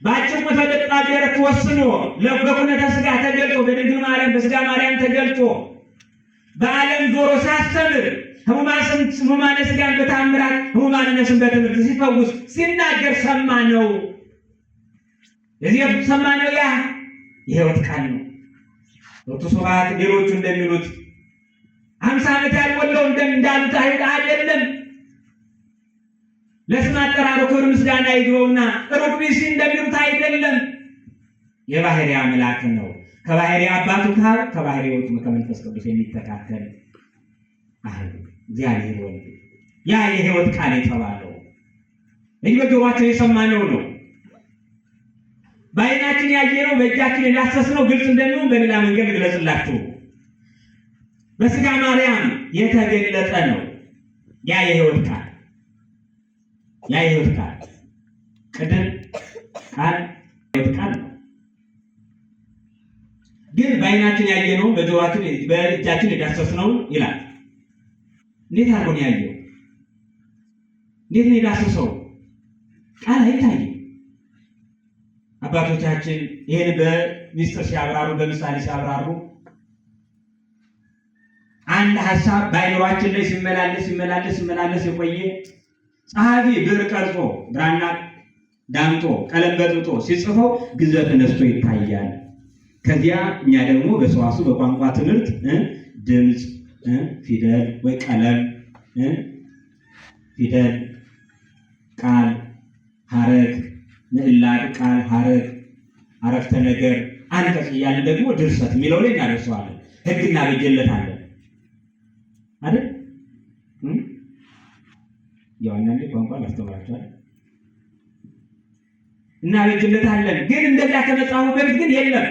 ባጭር መተደጣገረ ተወስኖ ለበኩነተ ሥጋ ተገልጦ በድንግል ማርያም በሥጋ ማርያም ተገልጦ በዓለም ዞሮ ሲያስተምር ሕሙማነ ሥጋን በታምራት ሕሙማነ ነፍስን በትምህርት ሲፈውስ ሲናገር ሰማነው። የዚህ ሰማነው ያ የሕይወት ቃል ነው። ሎቱ ስብሐት ሌሎቹ እንደሚሉት 50 ዓመት ያልሞላው እንዳሉት አይሁድ አይደለም። ለስም አጠራሩ ክብር ምስጋና ይግባውና ሩቅ ብእሲ እንደሚሉት አይደለም። የባህሪ አምላክ ነው። ከባህሪ አባቱ ከአብ ከባህሪ ሕይወቱ ከመንፈስ ቅዱስ የሚተካከል አህዱ እግዚአብሔር ወልድ ያ የሕይወት ቃል የተባለው እኛ በጆሮአችን የሰማነው ነው። በዓይናችን ያየነው በእጃችን የዳሰስነው ግልጽ እንደሚሆን በሌላ መንገድ ግለጽላችሁ። በሥጋ ማርያም የተገለጠ ነው ያ የሕይወት ቃል የሕይወት ቃል ቅድም ቃል የሕይወት ቃል ነው። ግን በዓይናችን ያየነው በጆሮአችን በእጃችን የዳሰስነው ይላል። እንዴት አድርጎ ነው ያየው? እንዴት ነው የዳሰሰው? ቃል አይታይም። አባቶቻችን ይሄን በሚስጥር ሲያብራሩ በምሳሌ ሲያብራሩ አንድ ሐሳብ በአይምሯችን ላይ ሲመላለስ የቆየ ጸሐፊ ብዕር ቀርጾ ብራና ዳምጦ ቀለም በጥብጦ ሲጽፈው ግዘት ነስቶ ይታያል። ከዚያ እኛ ደግሞ በሰዋሱ በቋንቋ ትምህርት ድምፅ ፊደል ወይ ቀለም ፊደል ቃል ሐረግ ምዕላድ ቃል ሐረግ አረፍተ ነገር አንቀጽ እያልን ደግሞ ድርሰት የሚለው ላይ እናደርሰዋለን። ሕግ እናበጀለታለን አይደል? ያውናኔ ቋንቋ ላስተምራችኋል እናበጀለታለን። ግን እንደዛ ከመጽሐፉ በፊት ግን የለም።